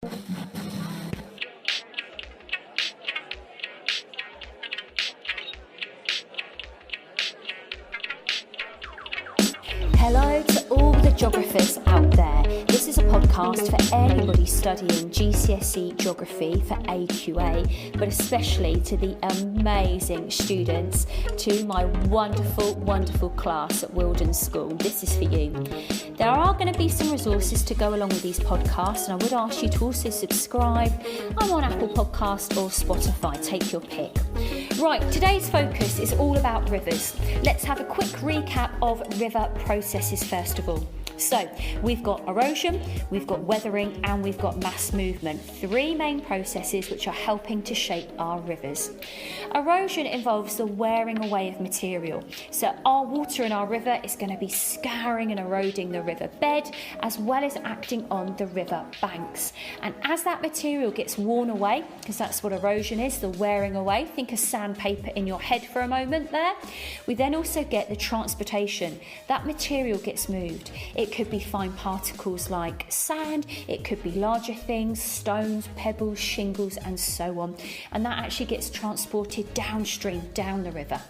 Hello to all the geographers out there. This is a podcast for anybody studying GCSE geography for AQA, but especially to the amazing students, to my wonderful, wonderful class at Wilden School. This is for you. There are going to be some resources to go along with these podcasts, and I would ask you to also subscribe. I'm on Apple Podcast or Spotify, take your pick. Right, today's focus is all about rivers. Let's have a quick recap of river processes first of all. So we've got erosion, we've got weathering, and we've got mass movement. Three main processes which are helping to shape our rivers. Erosion involves the wearing away of material. So our water in our river is going to be scouring and eroding the river bed as well as acting on the river banks. And as that material gets worn away, because that's what erosion is, the wearing away, think of sandpaper in your head for a moment there, we then also get the transportation. That material gets moved. It could be fine particles like sand, it could be larger things, stones, pebbles, shingles, and so on. And that actually gets transported downstream, down the river.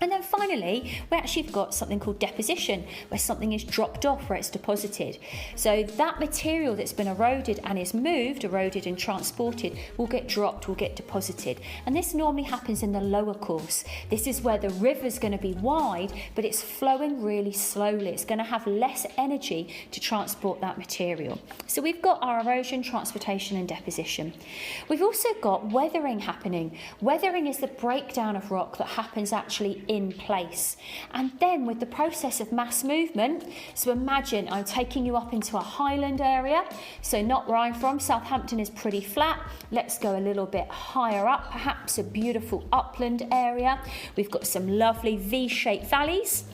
And then finally, we actually have got something called deposition, where something is dropped off, where it's deposited. So that material that's been eroded and is moved, eroded and transported, will get dropped, will get deposited. And this normally happens in the lower course. This is where the river's going to be wide, but it's flowing really slowly. It's going to have less energy to transport that material. So we've got our erosion, transportation and deposition. We've also got weathering happening. Weathering is the breakdown of rock that happens actually in place. And then with the process of mass movement, so imagine I'm taking you up into a highland area, so not where I'm from. Southampton is pretty flat. Let's go a little bit higher up, perhaps a beautiful upland area. We've got some lovely V-shaped valleys.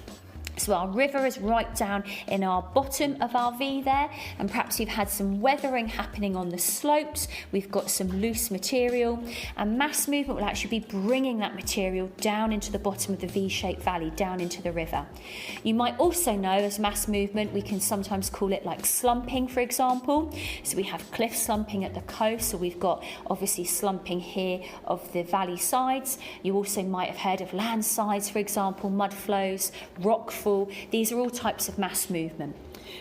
So our river is right down in our bottom of our V there, and perhaps you've had some weathering happening on the slopes. We've got some loose material, and mass movement will actually be bringing that material down into the bottom of the V-shaped valley, down into the river. You might also know as mass movement, we can sometimes call it like slumping, for example. So we have cliff slumping at the coast, so we've got obviously slumping here of the valley sides. You also might have heard of landslides, for example, mud flows, rock falls. These are all types of mass movement.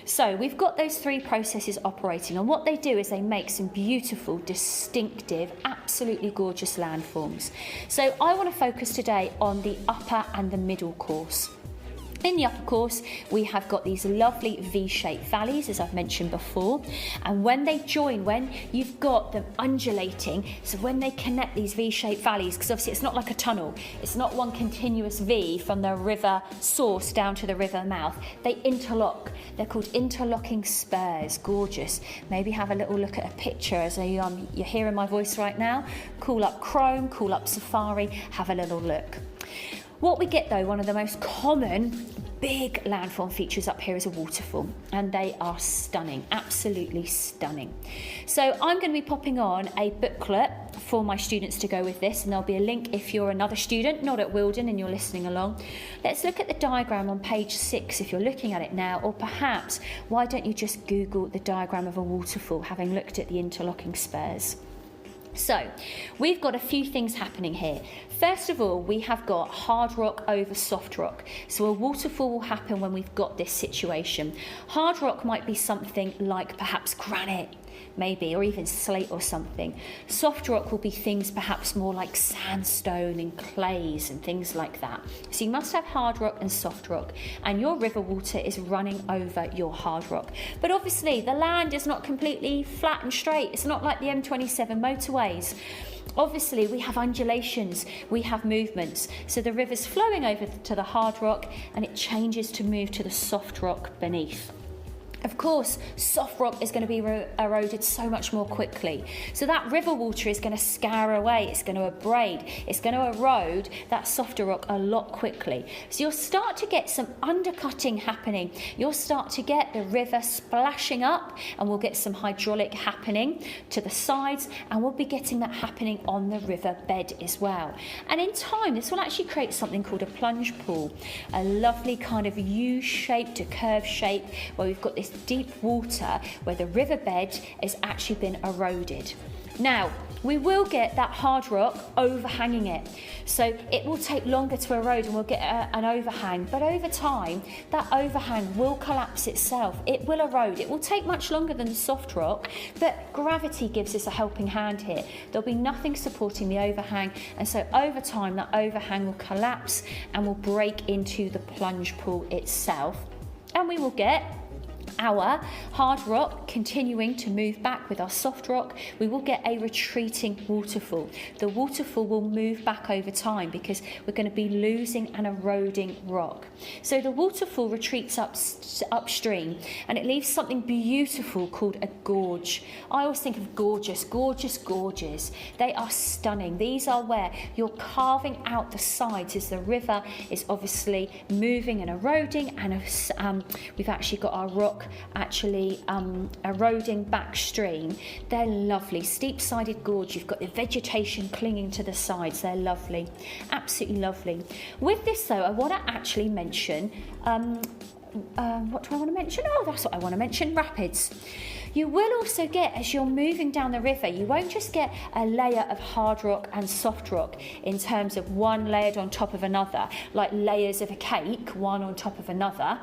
So we've got those three processes operating, and what they do is they make some beautiful, distinctive, absolutely gorgeous landforms. So I want to focus today on the upper and the middle course. In the upper course, we have got these lovely V-shaped valleys, as I've mentioned before, and when they join, when you've got them undulating, so when they connect these V-shaped valleys, because obviously it's not like a tunnel, it's not one continuous V from the river source down to the river mouth, they interlock. They're called interlocking spurs. Gorgeous. Maybe have a little look at a picture as you're hearing my voice right now. Call up Chrome, call up Safari, have a little look. What we get though, one of the most common big landform features up here is a waterfall, and they are stunning, absolutely stunning. So I'm going to be popping on a booklet for my students to go with this, and there'll be a link if you're another student, not at Wilden, and you're listening along. Let's look at the diagram on page 6 if you're looking at it now, or perhaps why don't you just Google the diagram of a waterfall, having looked at the interlocking spurs. So we've got a few things happening here. First of all, we have got hard rock over soft rock. So a waterfall will happen when we've got this situation. Hard rock might be something like perhaps granite, maybe, or even slate or something. Soft rock will be things perhaps more like sandstone and clays and things like that. So you must have hard rock and soft rock, and your river water is running over your hard rock. But obviously the land is not completely flat and straight. It's not like the M27 motorways. Obviously we have undulations, we have movements. So the river's flowing over to the hard rock and it changes to move to the soft rock beneath. Of course, soft rock is going to be eroded so much more quickly. So that river water is going to scour away, it's going to abrade, it's going to erode that softer rock a lot quickly. So you'll start to get some undercutting happening. You'll start to get the river splashing up, and we'll get some hydraulic happening to the sides, and we'll be getting that happening on the river bed as well. And in time, this will actually create something called a plunge pool, a lovely kind of U-shaped, a curved shape, where we've got this this deep water where the riverbed has actually been eroded. Now, we will get that hard rock overhanging it. So it will take longer to erode and we'll get an overhang. But over time, that overhang will collapse itself. It will erode. It will take much longer than the soft rock, but gravity gives us a helping hand here. There'll be nothing supporting the overhang. And so over time, that overhang will collapse and will break into the plunge pool itself. And we will get our hard rock continuing to move back with our soft rock. We will get a retreating waterfall. The waterfall will move back over time because we're going to be losing and eroding rock. So the waterfall retreats upstream and it leaves something beautiful called a gorge. I always think of gorges. They are stunning. These are where you're carving out the sides as the river is obviously moving and eroding, and we've actually got our rock actually eroding backstream. They're lovely, steep-sided gorge. You've got the vegetation clinging to the sides. They're lovely, absolutely lovely. With this though, I want to actually mention what do I want to mention? Oh, that's what I want to mention, rapids. You will also get, as you're moving down the river, you won't just get a layer of hard rock and soft rock in terms of one layered on top of another, like layers of a cake, one on top of another.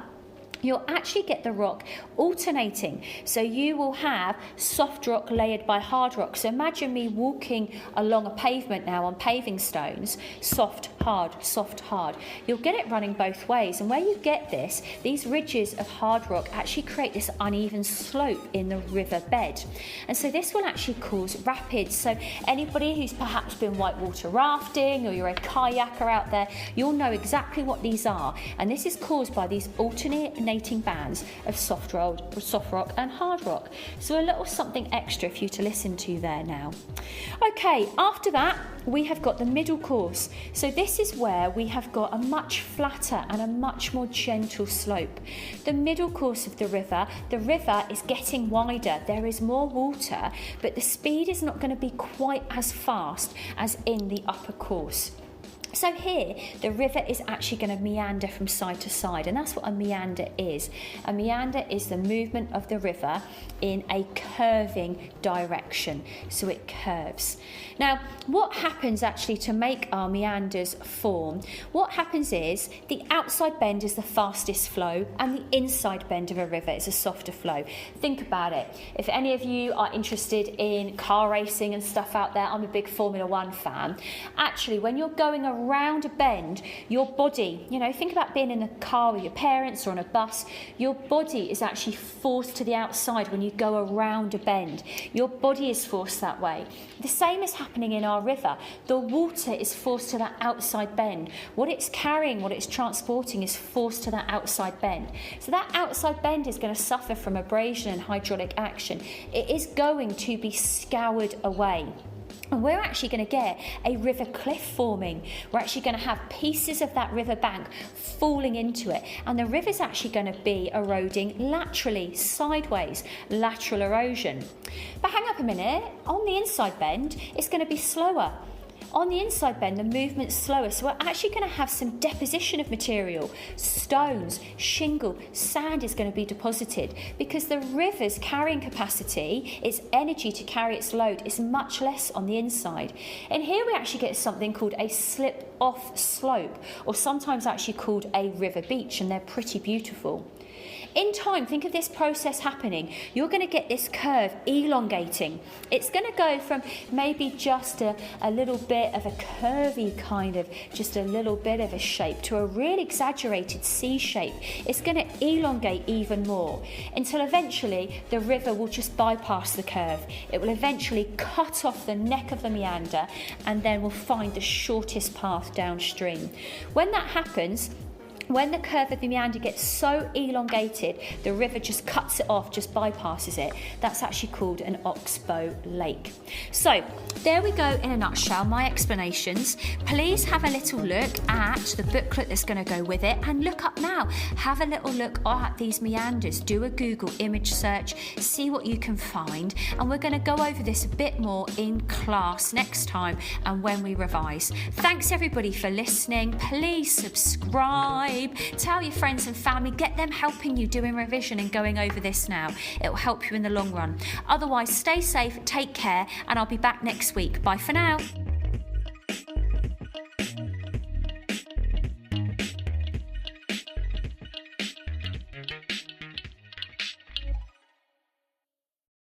You'll actually get the rock alternating. So you will have soft rock layered by hard rock. So imagine me walking along a pavement now on paving stones, soft, hard, soft, hard. You'll get it running both ways. And where you get this, these ridges of hard rock actually create this uneven slope in the river bed. And so this will actually cause rapids. So anybody who's perhaps been whitewater rafting or you're a kayaker out there, you'll know exactly what these are. And this is caused by these alternating bands of soft rock and hard rock. So a little something extra for you to listen to there now. Okay, after that we have got the middle course. So this is where we have got a much flatter and a much more gentle slope. The middle course of the river is getting wider. There is more water, but the speed is not going to be quite as fast as in the upper course. So here, the river is actually going to meander from side to side, and that's what a meander is. A meander is the movement of the river in a curving direction, so it curves. Now, what happens actually to make our meanders form? What happens is the outside bend is the fastest flow, and the inside bend of a river is a softer flow. Think about it. If any of you are interested in car racing and stuff out there, I'm a big Formula 1 fan. Actually, when you're going around a bend, your body, think about being in a car with your parents or on a bus, your body is actually forced to the outside when you go around a bend. Your body is forced that way. The same is happening in our river. The water is forced to that outside bend. What it's carrying, what it's transporting is forced to that outside bend. So that outside bend is going to suffer from abrasion and hydraulic action. It is going to be scoured away. And we're actually going to get a river cliff forming. We're actually going to have pieces of that river bank falling into it. And the river's actually going to be eroding laterally, sideways, lateral erosion. But hang up a minute, on the inside bend, it's going to be slower. On the inside bend, the movement's slower, so we're actually going to have some deposition of material. Stones, shingle, sand is going to be deposited because the river's carrying capacity, its energy to carry its load, is much less on the inside. And here we actually get something called a slip-off slope, or sometimes actually called a river beach, and they're pretty beautiful. In time, think of this process happening. You're going to get this curve elongating. It's going to go from maybe just a little bit of a curvy kind of, just a little bit of a shape, to a really exaggerated C shape. It's going to elongate even more until eventually the river will just bypass the curve. It will eventually cut off the neck of the meander and then will find the shortest path downstream. When that happens, when the curve of the meander gets so elongated, the river just cuts it off, just bypasses it. That's actually called an oxbow lake. So there we go in a nutshell, my explanations. Please have a little look at the booklet that's going to go with it, and look up now. Have a little look at these meanders. Do a Google image search, see what you can find, and we're going to go over this a bit more in class next time and when we revise. Thanks everybody for listening. Please subscribe. subscribe, tell your friends and family, get them helping you doing revision and going over this now. It will help you in the long run. Otherwise, stay safe, take care, and I'll be back next week. Bye for now.